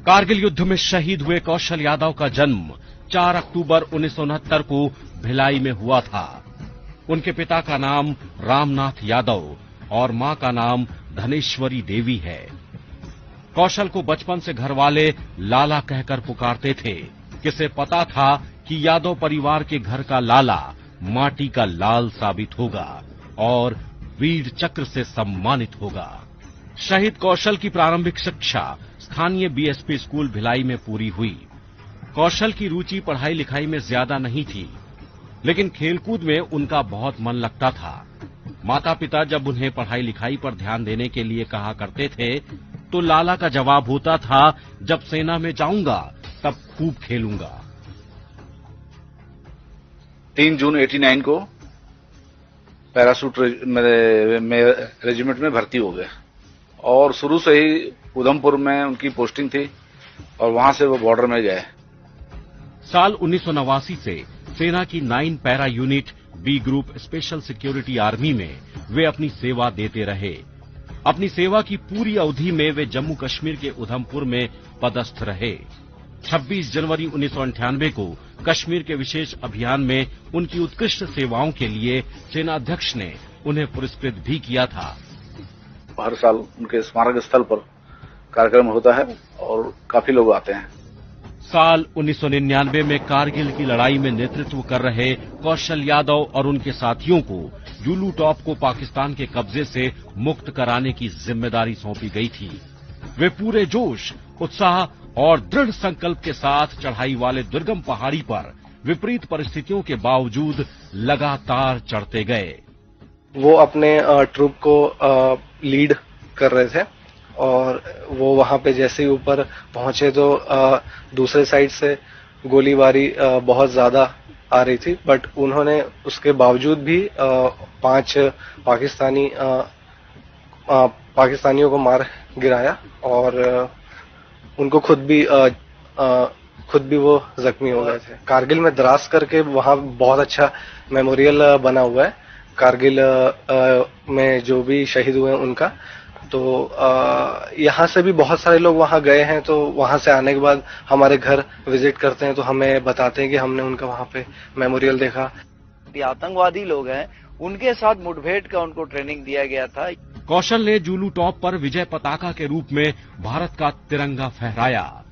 कारगिल युद्ध में शहीद हुए कौशल यादव का जन्म 4 अक्टूबर 1969 को भिलाई में हुआ था। उनके पिता का नाम रामनाथ यादव और मां का नाम धनेश्वरी देवी है। कौशल को बचपन से घरवाले लाला कहकर पुकारते थे। किसे पता था कि यादव परिवार के घर का लाला माटी का लाल साबित होगा और वीर चक्र से सम्मानित होगा। शहीद कौशल की प्रारंभिक शिक्षा स्थानीय बीएसपी स्कूल भिलाई में पूरी हुई। कौशल की रुचि पढ़ाई लिखाई में ज्यादा नहीं थी, लेकिन खेलकूद में उनका बहुत मन लगता था। माता पिता जब उन्हें पढ़ाई लिखाई पर ध्यान देने के लिए कहा करते थे, तो लाला का जवाब होता था, जब सेना में जाऊंगा तब खूब खेलूंगा। 3 जून 89 को पैराशूट रेजिमेंट में भर्ती हो गए और शुरू से ही उधमपुर में उनकी पोस्टिंग थी और वहां से वो बॉर्डर में गए। साल 1989 से सेना की 9 para unit B group special security army में वे अपनी सेवा देते रहे। अपनी सेवा की पूरी अवधि में वे जम्मू कश्मीर के उधमपुर में पदस्थ रहे। 26 जनवरी 1998 को कश्मीर के विशेष अभियान में उनकी उत्कृष्ट सेवाओं के लिए सेनाध्यक्ष ने उन्हें पुरस्कृत भी किया था। हर साल उनके स्मारक स्थल पर कार्यक्रम होता है और काफी लोग आते हैं। साल 1999 में कारगिल की लड़ाई में नेतृत्व कर रहे कौशल यादव और उनके साथियों को जुलू टॉप को पाकिस्तान के कब्जे से मुक्त कराने की जिम्मेदारी सौंपी गई थी। वे पूरे जोश, उत्साह और दृढ़ संकल्प के साथ चढ़ाई वाले दुर्गम पहाड़ी पर विपरीत परिस्थितियों के बावजूद लगातार चढ़ते गए। वो अपने ट्रूप को लीड कर रहे थे और वो वहां पे जैसे ही ऊपर पहुंचे तो दूसरे साइड से गोलीबारी बहुत ज्यादा आ रही थी, बट उन्होंने उसके बावजूद भी 5 पाकिस्तानियों को मार गिराया और उनको खुद भी वो जख्मी हो गए थे। कारगिल में द्रास करके वहां बहुत अच्छा मेमोरियल बना हुआ है कारगिल में जो भी शहीद हुए उनका। तो यहाँ से भी बहुत सारे लोग वहां गए हैं, तो वहां से आने के बाद हमारे घर विजिट करते हैं तो हमें बताते हैं कि हमने उनका वहां पे मेमोरियल देखा। आतंकवादी लोग हैं, उनके साथ मुठभेड़ का उनको ट्रेनिंग दिया गया था। कौशल ने जुलू टॉप पर विजय पताका के रूप में भारत का तिरंगा फहराया।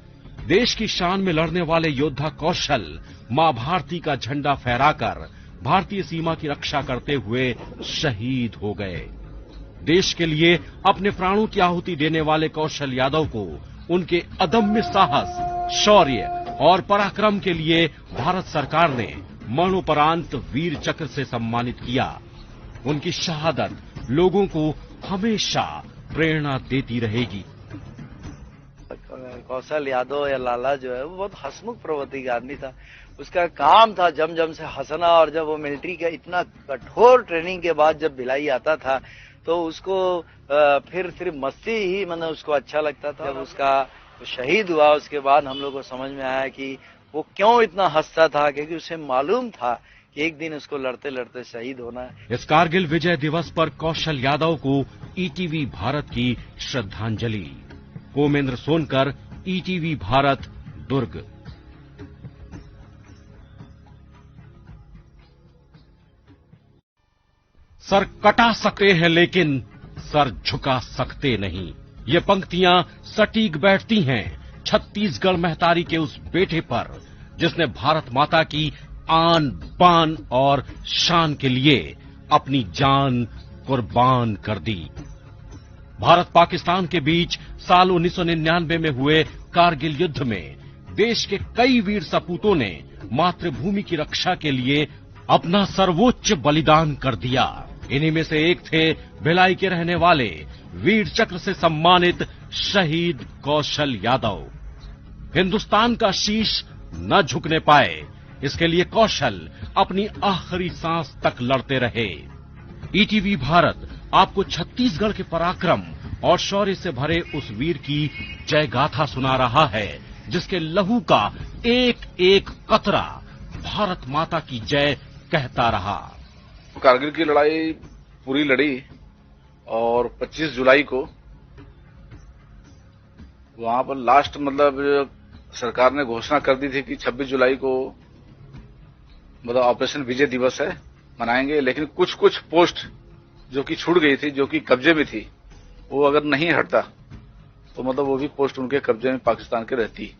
देश की शान में लड़ने वाले योद्धा कौशल मां भारती का झंडा फहराकर भारतीय सीमा की रक्षा करते हुए शहीद हो गए। देश के लिए अपने प्राणों की आहुति देने वाले कौशल यादव को उनके अदम्य साहस, शौर्य और पराक्रम के लिए भारत सरकार ने मरणोपरांत वीर चक्र से सम्मानित किया। उनकी शहादत लोगों को हमेशा प्रेरणा देती रहेगी। कौशल यादव या लाला जो है वो बहुत हंसमुख प्रवृत्ति का आदमी था। उसका काम था जम से हंसना, और जब वो मिलिट्री का इतना कठोर ट्रेनिंग के बाद जब भिलाई आता था तो उसको फिर सिर्फ मस्ती ही मतलब उसको अच्छा लगता था। जब उसका शहीद हुआ उसके बाद हम लोग को समझ में आया कि वो क्यों इतना हंसता था, क्योंकि उसे मालूम था कि एक दिन उसको लड़ते लड़ते शहीद होना है। इस कारगिल विजय दिवस पर कौशल यादव को ईटीवी भारत की श्रद्धांजलि। कोमेंद्र सोनकर, ईटीवी भारत, दुर्ग। सर कटा सकते हैं लेकिन सर झुका सकते नहीं। ये पंक्तियां सटीक बैठती हैं छत्तीसगढ़ महतारी के उस बेटे पर जिसने भारत माता की आन बान और शान के लिए अपनी जान कुर्बान कर दी। भारत पाकिस्तान के बीच साल 1999 में हुए कारगिल युद्ध में देश के कई वीर सपूतों ने मातृभूमि की रक्षा के लिए अपना सर्वोच्च बलिदान कर दिया। इन्हीं में से एक थे भिलाई के रहने वाले वीर चक्र से सम्मानित शहीद कौशल यादव। हिंदुस्तान का शीश न झुकने पाए, इसके लिए कौशल अपनी आखिरी सांस तक लड़ते रहे। ईटीवी भारत आपको छत्तीसगढ़ के पराक्रम और शौर्य से भरे उस वीर की जय गाथा सुना रहा है जिसके लहू का एक एक कतरा भारत माता की जय कहता रहा। कारगिल की लड़ाई पूरी लड़ी और 25 जुलाई को वहां पर लास्ट मतलब सरकार ने घोषणा कर दी थी कि 26 जुलाई को मतलब ऑपरेशन विजय दिवस है, मनाएंगे। लेकिन कुछ कुछ पोस्ट जो कि छूट गई थी, जो कि कब्जे में थी, वो अगर नहीं हटता तो मतलब वो भी पोस्ट उनके कब्जे में पाकिस्तान के रहती।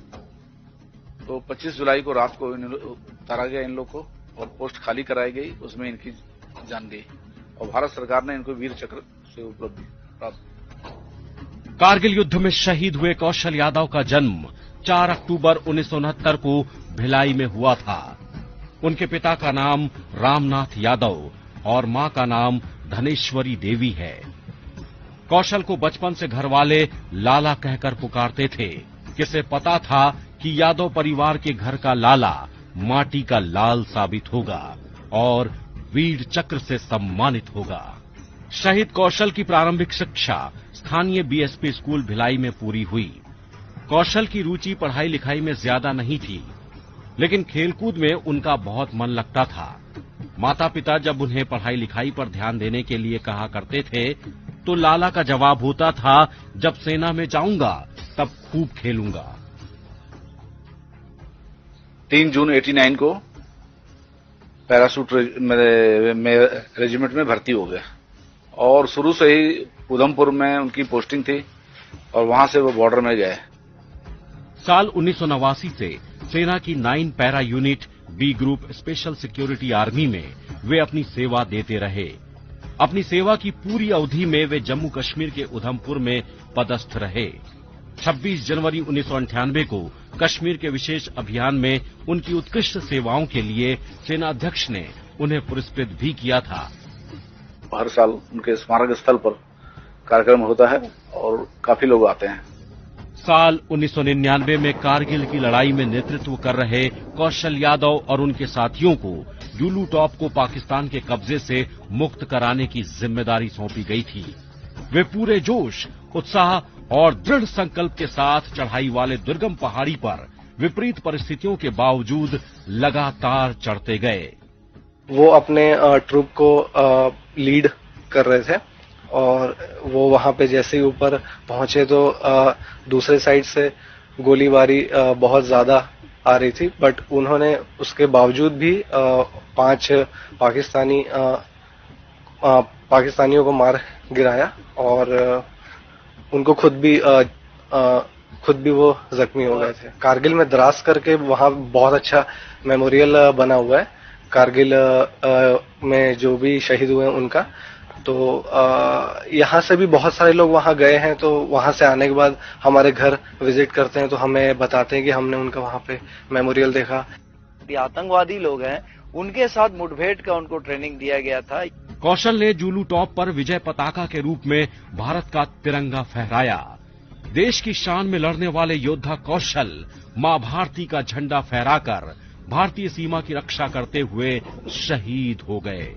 तो 25 जुलाई को रात को उतारा गया इन लोग को और पोस्ट खाली कराई गई, उसमें इनकी जान गई और भारत सरकार ने इनको वीर चक्र से उपलब्धि प्राप्त। कारगिल युद्ध में शहीद हुए कौशल यादव का जन्म 4 अक्टूबर 1969 को भिलाई में हुआ था। उनके पिता का नाम रामनाथ यादव और मां का नाम धनेश्वरी देवी है। कौशल को बचपन से घरवाले लाला कहकर पुकारते थे। किसे पता था कि यादव परिवार के घर का लाला माटी का लाल साबित होगा और वीर चक्र से सम्मानित होगा। शहीद कौशल की प्रारंभिक शिक्षा स्थानीय बीएसपी स्कूल भिलाई में पूरी हुई। कौशल की रुचि पढ़ाई लिखाई में ज्यादा नहीं थी, लेकिन खेलकूद में उनका बहुत मन लगता था। माता पिता जब उन्हें पढ़ाई लिखाई पर ध्यान देने के लिए कहा करते थे तो लाला का जवाब होता था, जब सेना में जाऊंगा तब खूब खेलूंगा। 3 जून 89 को पैरासूट रेजिमेंट में भर्ती हो गया और शुरू से ही उधमपुर में उनकी पोस्टिंग थी और वहां से वो बॉर्डर में गए। साल 1989 से सेना की 9 para unit B group special security army में वे अपनी सेवा देते रहे। अपनी सेवा की पूरी अवधि में वे जम्मू कश्मीर के उधमपुर में पदस्थ रहे। 26 जनवरी 1998 को कश्मीर के विशेष अभियान में उनकी उत्कृष्ट सेवाओं के लिए सेना अध्यक्ष ने उन्हें पुरस्कृत भी किया था। हर साल उनके स्मारक स्थल पर कार्यक्रम होता है और काफी लोग आते हैं। साल 1999 में कारगिल की लड़ाई में नेतृत्व कर रहे कौशल यादव और उनके साथियों को जुलू टॉप को पाकिस्तान के कब्जे से मुक्त कराने की जिम्मेदारी सौंपी गई थी। वे पूरे जोश, उत्साह और दृढ़ संकल्प के साथ चढ़ाई वाले दुर्गम पहाड़ी पर विपरीत परिस्थितियों के बावजूद लगातार चढ़ते गए। वो अपने ट्रूप को लीड कर रहे थे और वो वहां पे जैसे ही ऊपर पहुंचे तो दूसरे साइड से गोलीबारी बहुत ज्यादा आ रही थी, बट उन्होंने उसके बावजूद भी 5 पाकिस्तानियों को मार गिराया और उनको खुद भी वो जख्मी हो गए थे। कारगिल में द्रास करके वहां बहुत अच्छा मेमोरियल बना हुआ है कारगिल में जो भी शहीद हुए हैं उनका। तो यहाँ से भी बहुत सारे लोग वहां गए हैं, तो वहां से आने के बाद हमारे घर विजिट करते हैं तो हमें बताते हैं कि हमने उनका वहां पे मेमोरियल देखा। आतंकवादी लोग हैं, उनके साथ मुठभेड़ का उनको ट्रेनिंग दिया गया था। कौशल ने जुलू टॉप पर विजय पताका के रूप में भारत का तिरंगा फहराया। देश की शान में लड़ने वाले योद्धा कौशल मां भारती का झंडा फहराकर भारतीय सीमा की रक्षा करते हुए शहीद हो गए।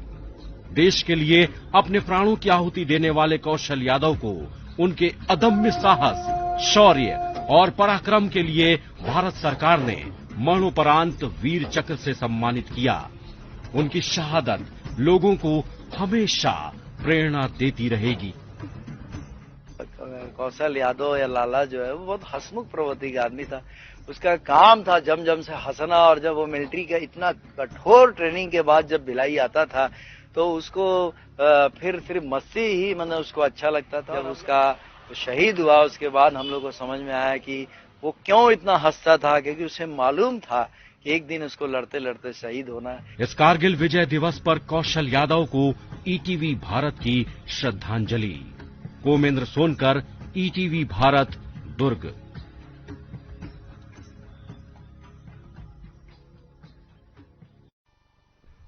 देश के लिए अपने प्राणों की आहुति देने वाले कौशल यादव को उनके अदम्य साहस, शौर्य और पराक्रम के लिए भारत सरकार ने मरणोपरांत वीर चक्र से सम्मानित किया। उनकी शहादत लोगों को हमेशा प्रेरणा देती रहेगी। कौशल यादव या लाला जो है वो बहुत हंसमुख प्रवृत्ति का आदमी था। उसका काम था जम जम से हंसना, और जब वो मिलिट्री का इतना कठोर ट्रेनिंग के बाद जब भिलाई आता था तो उसको फिर मस्ती ही मतलब उसको अच्छा लगता था। जब उसका शहीद हुआ उसके बाद हम लोग को समझ में आया कि वो क्यों इतना हंसता था, क्योंकि उसे मालूम था कि एक दिन उसको लड़ते लड़ते शहीद होना है। इस कारगिल विजय दिवस पर कौशल यादव को ईटीवी भारत की श्रद्धांजलि। कोमेंद्र सोनकर, ईटीवी भारत, दुर्ग।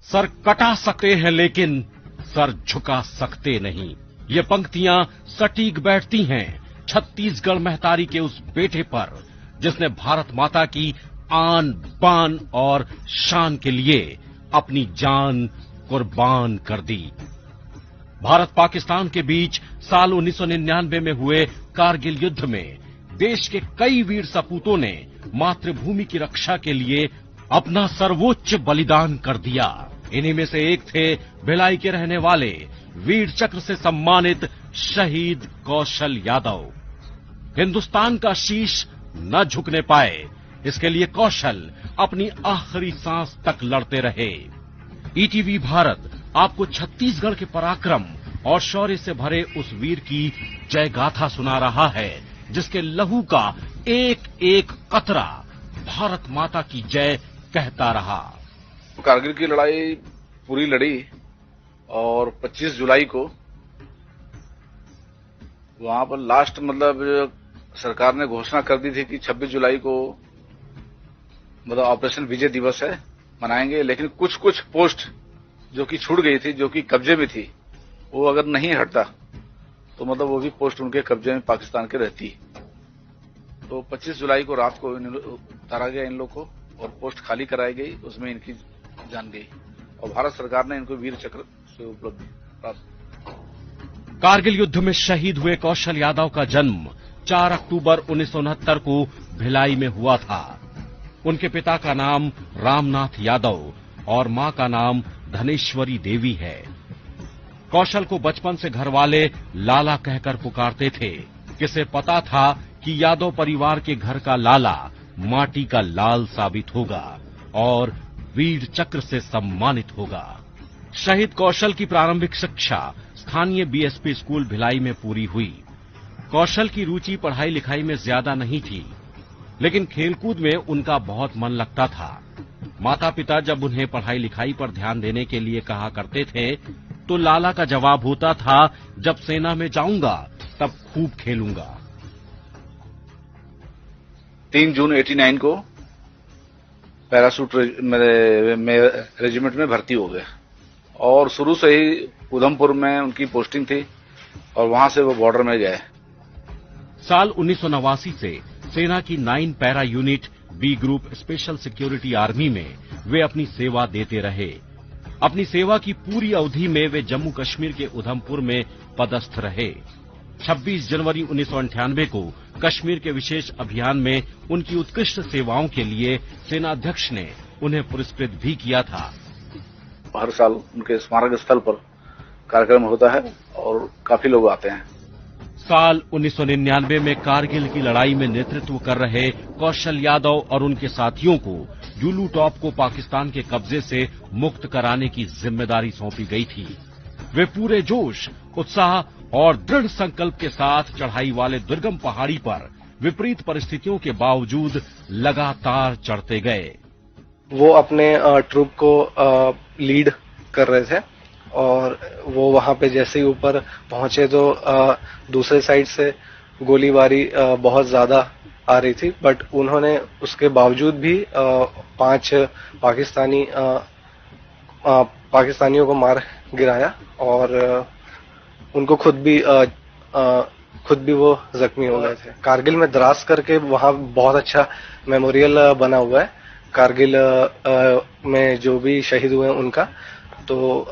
सर कटा सकते हैं लेकिन सर झुका सकते नहीं। ये पंक्तियां सटीक बैठती हैं छत्तीसगढ़ महतारी के उस बेटे पर जिसने भारत माता की आन बान और शान के लिए अपनी जान कुर्बान कर दी। भारत पाकिस्तान के बीच साल 1999 में हुए कारगिल युद्ध में देश के कई वीर सपूतों ने मातृभूमि की रक्षा के लिए अपना सर्वोच्च बलिदान कर दिया। इन्हीं में से एक थे भिलाई के रहने वाले वीर चक्र से सम्मानित शहीद कौशल यादव। हिंदुस्तान का शीश न झुकने पाए, इसके लिए कौशल अपनी आखिरी सांस तक लड़ते रहे। ईटीवी भारत आपको छत्तीसगढ़ के पराक्रम और शौर्य से भरे उस वीर की जय गाथा सुना रहा है, जिसके लहू का एक एक कतरा भारत माता की जय कहता रहा। कारगिल की लड़ाई पूरी लड़ी और 25 जुलाई को वहां पर लास्ट मतलब सरकार ने घोषणा कर दी थी कि 26 जुलाई को मतलब ऑपरेशन विजय दिवस है, मनाएंगे। लेकिन कुछ कुछ पोस्ट जो कि छूट गई थी, जो कि कब्जे में थी, वो अगर नहीं हटता तो मतलब वो भी पोस्ट उनके कब्जे में पाकिस्तान के रहती। तो 25 जुलाई को रात को उतारा गया इन लोग को और पोस्ट खाली कराई गई, उसमें इनकी जान गई और भारत सरकार ने इनको वीर चक्र से उपलब्ध प्राप्त। कारगिल युद्ध में शहीद हुए कौशल यादव का जन्म 4 अक्टूबर 1969 को भिलाई में हुआ था। उनके पिता का नाम रामनाथ यादव और मां का नाम धनेश्वरी देवी है। कौशल को बचपन से घरवाले लाला कहकर पुकारते थे। किसे पता था कि यादव परिवार के घर का लाला माटी का लाल साबित होगा और वीर चक्र से सम्मानित होगा। शहीद कौशल की प्रारंभिक शिक्षा स्थानीय बीएसपी स्कूल भिलाई में पूरी हुई। कौशल की रुचि पढ़ाई लिखाई में ज्यादा नहीं थी, लेकिन खेलकूद में उनका बहुत मन लगता था। माता पिता जब उन्हें पढ़ाई लिखाई पर ध्यान देने के लिए कहा करते थे, तो लाला का जवाब होता था, जब सेना में जाऊंगा तब खूब खेलूंगा। 3 जून 89 को पैरासूट रेजिमेंट में भर्ती हो गए और शुरू से ही उधमपुर में उनकी पोस्टिंग थी और वहां से वो बॉर्डर में गए। साल 1989 से सेना की 9 para unit B group special security army में वे अपनी सेवा देते रहे। अपनी सेवा की पूरी अवधि में वे जम्मू कश्मीर के उधमपुर में पदस्थ रहे। 26 जनवरी 1998 को कश्मीर के विशेष अभियान में उनकी उत्कृष्ट सेवाओं के लिए सेनाध्यक्ष ने उन्हें पुरस्कृत भी किया था। हर साल उनके स्मारक स्थल पर कार्यक्रम होता है और काफी लोग आते हैं। साल 1999 में कारगिल की लड़ाई में नेतृत्व कर रहे कौशल यादव और उनके साथियों को जुलू टॉप को पाकिस्तान के कब्जे से मुक्त कराने की जिम्मेदारी सौंपी गई थी। वे पूरे जोश, उत्साह और दृढ़ संकल्प के साथ चढ़ाई वाले दुर्गम पहाड़ी पर विपरीत परिस्थितियों के बावजूद लगातार चढ़ते गए। वो अपने ट्रूप को लीड कर रहे थे और वो वहां पे जैसे ही ऊपर पहुंचे तो दूसरे साइड से गोलीबारी बहुत ज्यादा आ रही थी, बट उन्होंने उसके बावजूद भी 5 पाकिस्तानियों को मार गिराया और उनको खुद भी वो जख्मी हो गए थे। कारगिल में द्रास करके वहां बहुत अच्छा मेमोरियल बना हुआ है कारगिल में जो भी शहीद हुए हैं उनका। तो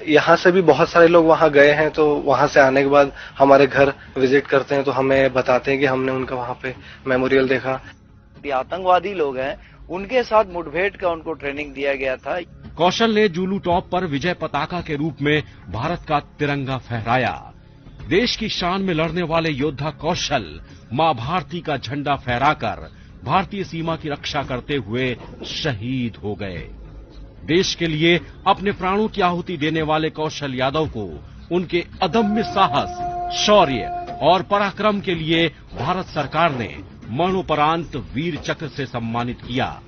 यहाँ से भी बहुत सारे लोग वहां गए हैं, तो वहां से आने के बाद हमारे घर विजिट करते हैं तो हमें बताते हैं कि हमने उनका वहां पे मेमोरियल देखा। आतंकवादी लोग हैं, उनके साथ मुठभेड़ का उनको ट्रेनिंग दिया गया था। कौशल ने जुलू टॉप पर विजय पताका के रूप में भारत का तिरंगा फहराया। देश की शान में लड़ने वाले योद्धा कौशल मां भारती का झंडा फहराकर भारतीय सीमा की रक्षा करते हुए शहीद हो गए। देश के लिए अपने प्राणों की आहुति देने वाले कौशल यादव को उनके अदम्य साहस, शौर्य और पराक्रम के लिए भारत सरकार ने मरणोपरांत वीर चक्र से सम्मानित किया।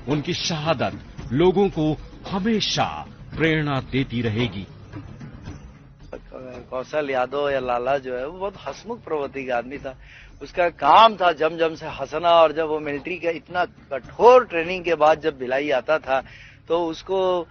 उनकी शहादत लोगों को हमेशा प्रेरणा देती रहेगी। कौशल यादव या लाला जो है वो बहुत हंसमुख प्रवृत्ति का आदमी था। उसका काम था जम से हंसना, और जब वो मिलिट्री का इतना कठोर ट्रेनिंग के बाद जब भिलाई आता था तो उसको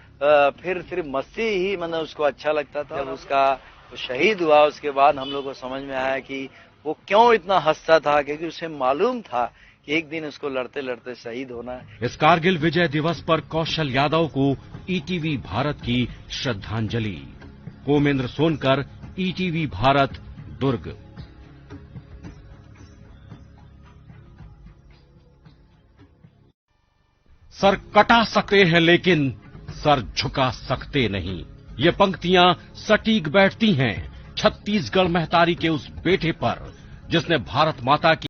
फिर मस्ती ही मतलब उसको अच्छा लगता था। जब उसका शहीद हुआ उसके बाद हम लोग को समझ में आया कि वो क्यों इतना हंसता था, क्योंकि उसे मालूम था कि एक दिन उसको लड़ते लड़ते शहीद होना है। इस कारगिल विजय दिवस पर कौशल यादव को ईटीवी भारत की श्रद्धांजलि। कोमेंद्र सोनकर, ईटीवी भारत, दुर्ग। सर कटा सकते हैं लेकिन सर झुका सकते नहीं। ये पंक्तियां सटीक बैठती हैं छत्तीसगढ़ महतारी के उस बेटे पर जिसने भारत माता की